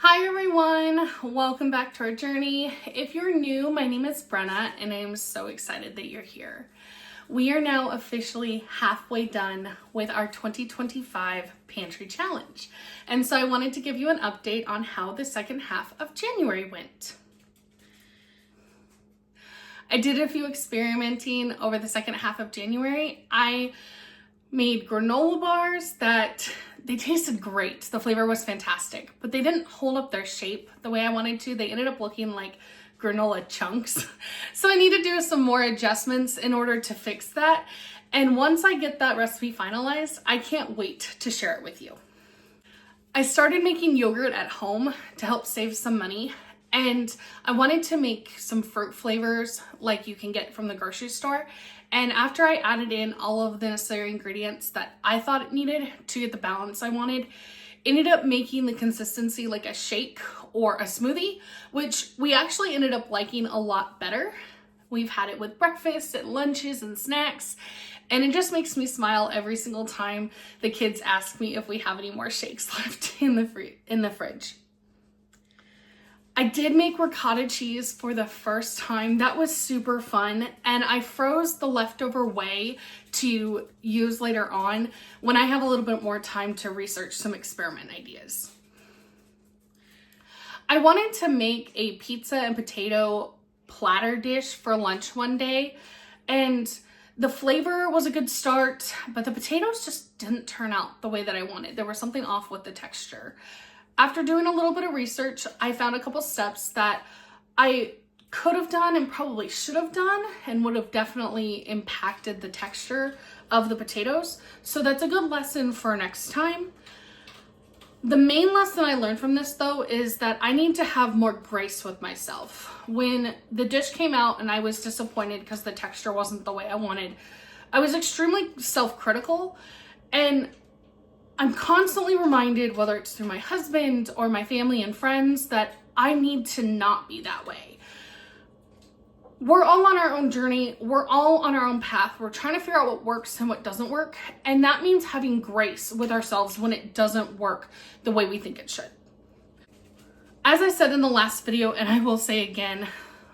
Hi everyone, welcome back to our journey. If you're new, my name is Brenna and I am so excited that you're here. We are now officially halfway done with our 2025 Pantry Challenge. And so I wanted to give you an update on how the second half of January went. I did a few experimenting over the second half of January. I made granola bars that they tasted great. The flavor was fantastic, but they didn't hold up their shape the way I wanted to. They ended up looking like granola chunks. So I need to do some more adjustments in order to fix that. And once I get that recipe finalized, I can't wait to share it with you. I started making yogurt at home to help save some money. And I wanted to make some fruit flavors like you can get from the grocery store. And after I added in all of the necessary ingredients that I thought it needed to get the balance I wanted, ended up making the consistency like a shake or a smoothie, which we actually ended up liking a lot better. We've had it with breakfast and lunches and snacks, and it just makes me smile every single time the kids ask me if we have any more shakes left in the fridge. I did make ricotta cheese for the first time. That was super fun, and I froze the leftover whey to use later on when I have a little bit more time to research some experiment ideas. I wanted to make a pizza and potato platter dish for lunch one day, and the flavor was a good start, but the potatoes just didn't turn out the way that I wanted. There was something off with the texture. After doing a little bit of research, I found a couple steps that I could have done and probably should have done and would have definitely impacted the texture of the potatoes. So that's a good lesson for next time. The main lesson I learned from this though is that I need to have more grace with myself. When the dish came out and I was disappointed because the texture wasn't the way I wanted, I was extremely self-critical, and I'm constantly reminded, whether it's through my husband or my family and friends, that I need to not be that way. We're all on our own journey. We're all on our own path. We're trying to figure out what works and what doesn't work. And that means having grace with ourselves when it doesn't work the way we think it should. As I said in the last video, and I will say again,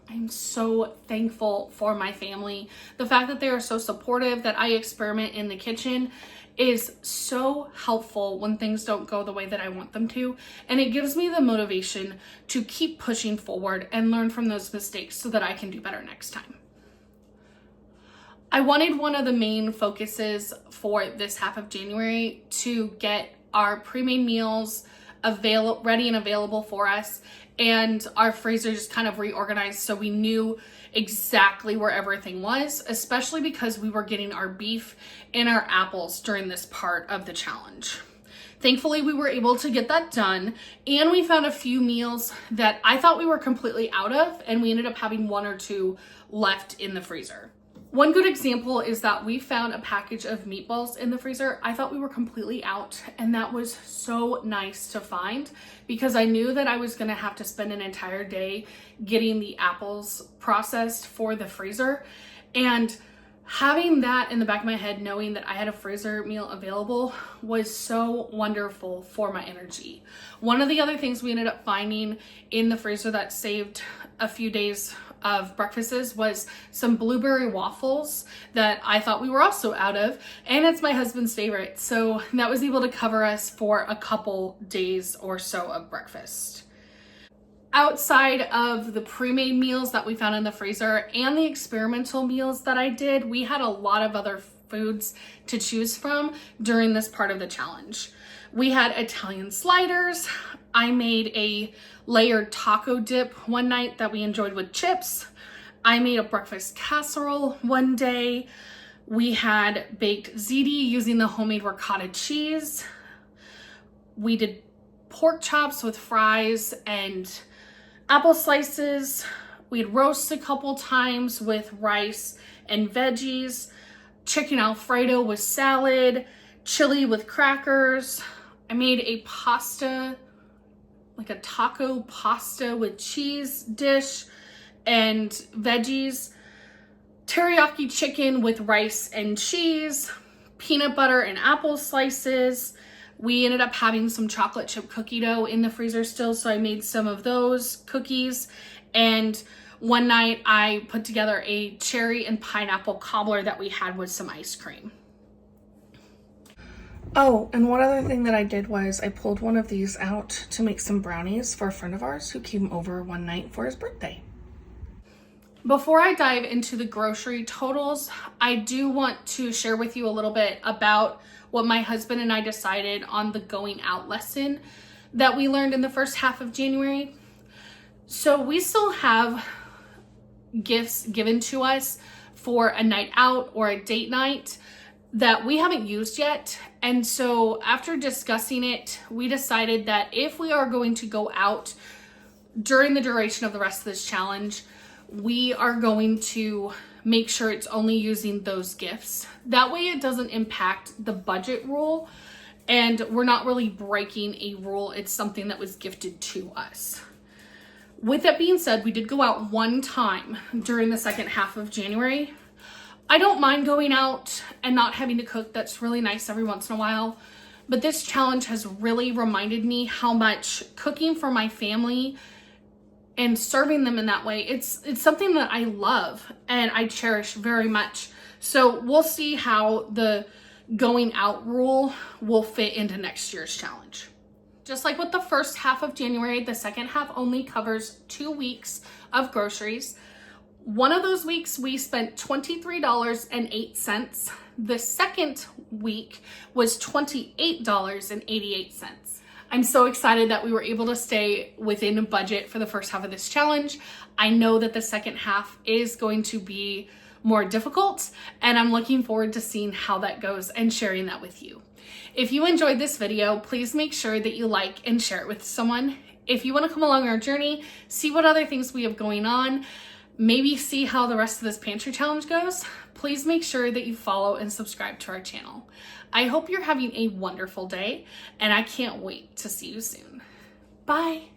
I'm so thankful for my family. The fact that they are so supportive, that I experiment in the kitchen, is so helpful when things don't go the way that I want them to. And it gives me the motivation to keep pushing forward and learn from those mistakes so that I can do better next time. I wanted one of the main focuses for this half of January to get our pre-made meals ready and available for us, and our freezer just kind of reorganized so we knew exactly where everything was, especially because we were getting our beef and our apples during this part of the challenge. Thankfully, we were able to get that done, and we found a few meals that I thought we were completely out of, and we ended up having one or two left in the freezer. One good example is that we found a package of meatballs in the freezer. I thought we were completely out, and that was so nice to find because I knew that I was gonna have to spend an entire day getting the apples processed for the freezer. And having that in the back of my head, knowing that I had a freezer meal available, was so wonderful for my energy. One of the other things we ended up finding in the freezer that saved a few days of breakfasts was some blueberry waffles that I thought we were also out of, and it's my husband's favorite, so that was able to cover us for a couple days or so of breakfast. Outside of the pre-made meals that we found in the freezer and the experimental meals that I did, we had a lot of other foods to choose from during this part of the challenge. We had Italian sliders. I made a layered taco dip one night that we enjoyed with chips. I made a breakfast casserole one day. We had baked ziti using the homemade ricotta cheese. We did pork chops with fries and apple slices. We had roast a couple times with rice and veggies, chicken Alfredo with salad, chili with crackers. I made a pasta, like a taco pasta with cheese dish and veggies, teriyaki chicken with rice and cheese, peanut butter and apple slices, We ended up having some chocolate chip cookie dough in the freezer still, so I made some of those cookies. And one night I put together a cherry and pineapple cobbler that we had with some ice cream. Oh, and one other thing that I did was I pulled one of these out to make some brownies for a friend of ours who came over one night for his birthday. Before I dive into the grocery totals, I do want to share with you a little bit about what my husband and I decided on the going out lesson that we learned in the first half of January. So we still have gifts given to us for a night out or a date night that we haven't used yet. And so after discussing it, we decided that if we are going to go out during the duration of the rest of this challenge, we are going to make sure it's only using those gifts. That way it doesn't impact the budget rule and we're not really breaking a rule. It's something that was gifted to us. With that being said, we did go out one time during the second half of January. I don't mind going out and not having to cook. That's really nice every once in a while. But this challenge has really reminded me how much cooking for my family and serving them in that way, it's something that I love and I cherish very much. So we'll see how the going out rule will fit into next year's challenge. Just like with the first half of January, the second half only covers 2 weeks of groceries. One of those weeks we spent $23.08. The second week was $28.88. I'm so excited that we were able to stay within a budget for the first half of this challenge. I know that the second half is going to be more difficult, and I'm looking forward to seeing how that goes and sharing that with you. If you enjoyed this video, please make sure that you like and share it with someone. If you want to come along our journey, see what other things we have going on, maybe see how the rest of this pantry challenge goes, please make sure that you follow and subscribe to our channel. I hope you're having a wonderful day, and I can't wait to see you soon. Bye.